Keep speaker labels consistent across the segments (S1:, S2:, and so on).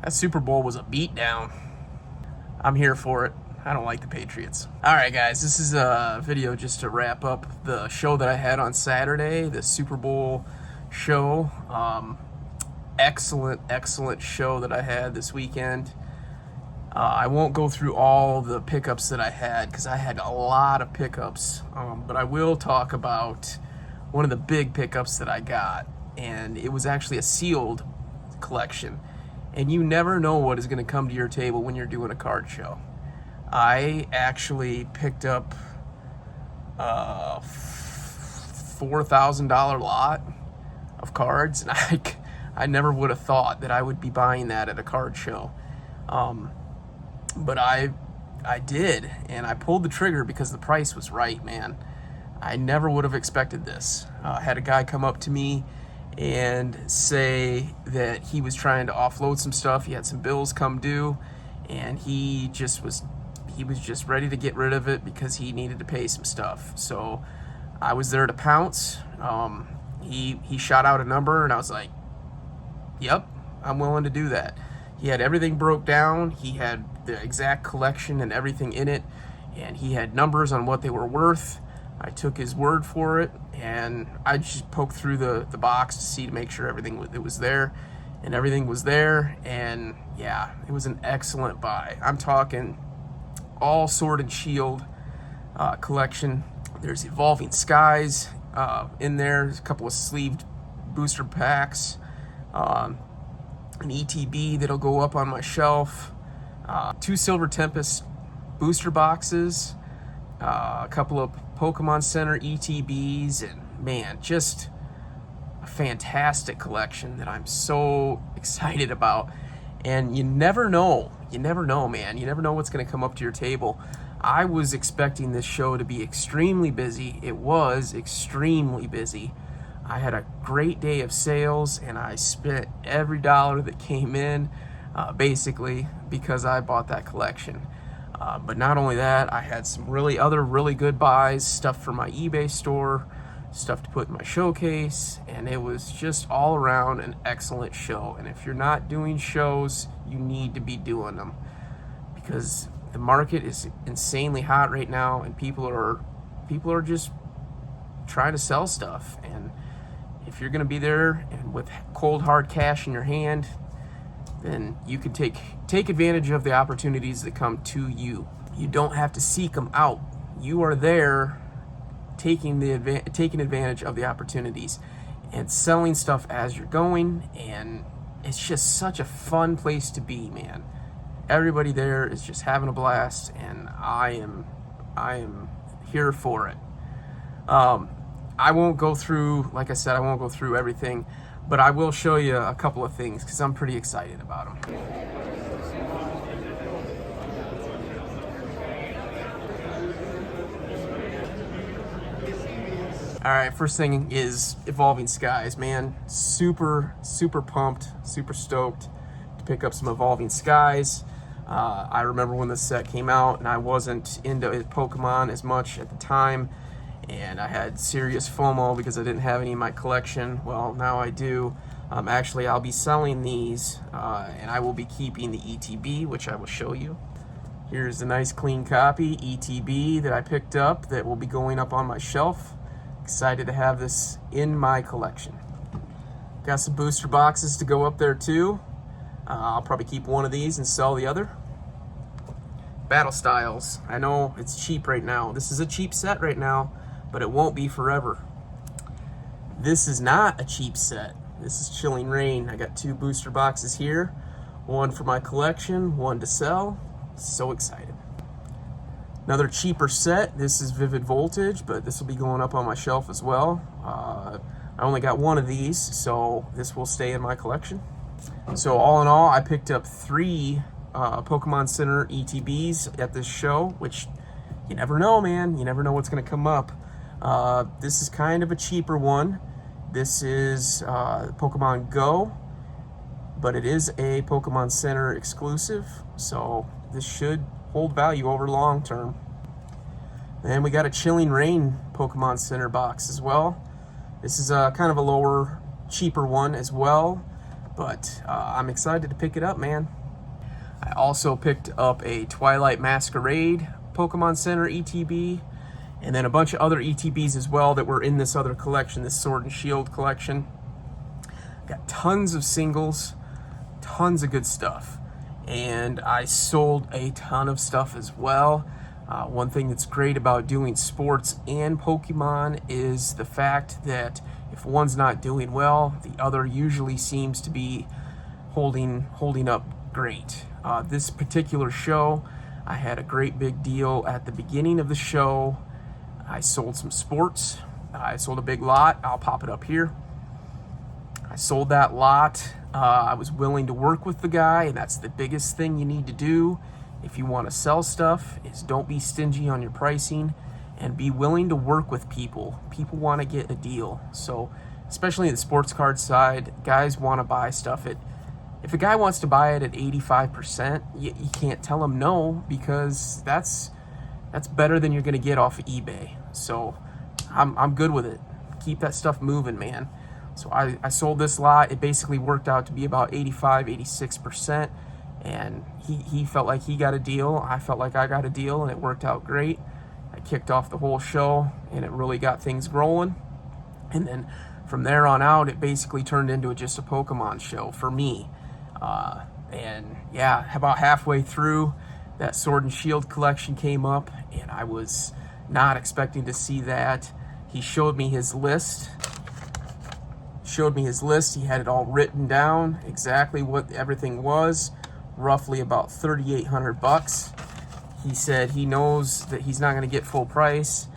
S1: That Super Bowl was a beatdown. I'm here for it. I don't like the Patriots. All right, guys, this is a video just to wrap up the show that I had on Saturday, the Super Bowl show. Excellent show that I had this weekend. I won't go through all the pickups that I had because I had a lot of pickups, but I will talk about one of the big pickups that I got, and it was actually a sealed collection. And you never know what is going to come to your table when you're doing a card show. I actually picked up a $4,000 lot of cards, and I never would have thought that I would be buying that at a card show. But I did, and I pulled the trigger because the price was right, man. I never would have expected this. I had a guy come up to me and say that he was trying to offload some stuff. He had some bills come due, and he was just ready to get rid of it because he needed to pay some stuff. So I was there to pounce. He shot out a number, and I was like, yep, I'm willing to do that. He had everything broke down. He had the exact collection and everything in it, and he had numbers on what they were worth. I took his word for it, and I just poked through the box to make sure everything was there, and everything was there. And yeah, it was an excellent buy. I'm talking all Sword and Shield collection. There's Evolving Skies in there. There's a couple of sleeved booster packs, an ETB that'll go up on my shelf, 2 Silver Tempest booster boxes, a couple of Pokemon Center ETBs, and man, just a fantastic collection that I'm so excited about. And you never know, man. You never know what's going to come up to your table. I was expecting this show to be extremely busy. It was extremely busy. I had a great day of sales, and I spent every dollar that came in, basically, because I bought that collection. But not only that, I had some other really good buys, stuff for my eBay store, stuff to put in my showcase, and it was just all around an excellent show. And if you're not doing shows, you need to be doing them, because the market is insanely hot right now, and people are just trying to sell stuff. And if you're going to be there and with cold hard cash in your hand, then you can take advantage of the opportunities that come to you. You don't have to seek them out. You are there taking advantage of the opportunities and selling stuff as you're going, and it's just such a fun place to be, man. Everybody there is just having a blast, and I am here for it. I won't go through, like I said, I won't go through everything, but I will show you a couple of things because I'm pretty excited about them. All right, first thing is Evolving Skies, man. Super pumped, super stoked to pick up some Evolving Skies. I remember when this set came out, and I wasn't into Pokemon as much at the time, and I had serious FOMO because I didn't have any in my collection. Well, now I do. Actually, I'll be selling these, and I will be keeping the ETB, which I will show you. Here's a nice clean copy ETB that I picked up that will be going up on my shelf. Excited to have this in my collection. Got some booster boxes to go up there too. I'll probably keep one of these and sell the other. Battle Styles. I know it's cheap right now. This is a cheap set right now, but it won't be forever. This is not a cheap set. This is Chilling Reign. I got 2 booster boxes here. One for my collection, one to sell. So excited. Another cheaper set. This is Vivid Voltage, but this will be going up on my shelf as well. I only got one of these, so this will stay in my collection. So all in all, I picked up 3 Pokemon Center ETBs at this show, which you never know, man. You never know what's going to come up. This is kind of a cheaper one. This is Pokemon Go, but it is a Pokemon Center exclusive, so this should hold value over long term. And we got a Chilling Reign Pokemon Center box as well. This is kind of a lower, cheaper one as well. but I'm excited to pick it up, man. I also picked up a Twilight Masquerade Pokemon Center ETB, and then a bunch of other ETBs as well that were in this other collection, this Sword and Shield collection. Got tons of singles, tons of good stuff, and I sold a ton of stuff as well. One thing that's great about doing sports and Pokemon is the fact that if one's not doing well, the other usually seems to be holding up great. This particular show, I had a great big deal at the beginning of the show. I sold some sports. I sold a big lot. I'll pop it up here. I sold that lot. I was willing to work with the guy, and that's the biggest thing you need to do if you want to sell stuff, is don't be stingy on your pricing and be willing to work with people. People want to get a deal. So especially in the sports card side, guys want to buy stuff at, if a guy wants to buy it at 85%, you can't tell him no, because that's better than you're going to get off of eBay. So I'm good with it. Keep that stuff moving, man. So I sold this lot. It basically worked out to be about 85, 86%. And he felt like he got a deal. I felt like I got a deal, and it worked out great. I kicked off the whole show, and it really got things rolling. And then from there on out, it basically turned into just a Pokemon show for me. And yeah, about halfway through, that Sword and Shield collection came up, and I was not expecting to see that. He showed me his list. He had it all written down, exactly what everything was, roughly about $3,800. He said he knows that he's not going to get full price,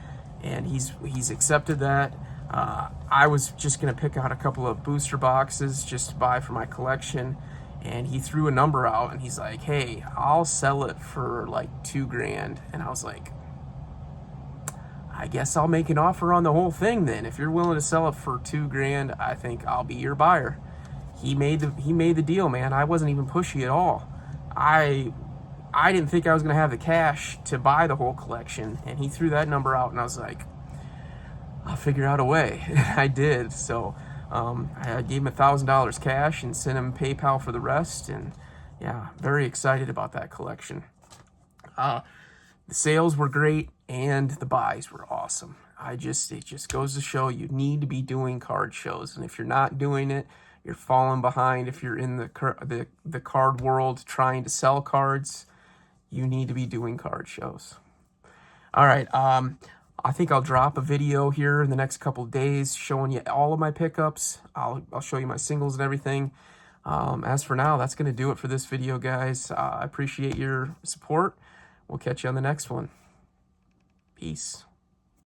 S1: and he's accepted that. I was just going to pick out a couple of booster boxes just to buy for my collection, and he threw a number out, and he's like, hey, I'll sell it for like $2,000. And I was like, I guess I'll make an offer on the whole thing then. If you're willing to sell it for $2,000, I think I'll be your buyer. He made the deal, man. I wasn't even pushy at all. I didn't think I was gonna have the cash to buy the whole collection, and he threw that number out, and I was like, I'll figure out a way. I did. So I gave him $1,000 cash and sent him PayPal for the rest, and yeah, very excited about that collection. The sales were great, and the buys were awesome. It just goes to show you need to be doing card shows, and if you're not doing it, you're falling behind. If you're in the card world trying to sell cards, you need to be doing card shows. All right, I think I'll drop a video here in the next couple of days showing you all of my pickups. I'll show you my singles and everything. As for now, that's going to do it for this video, guys. I appreciate your support. We'll catch you on the next one. Peace.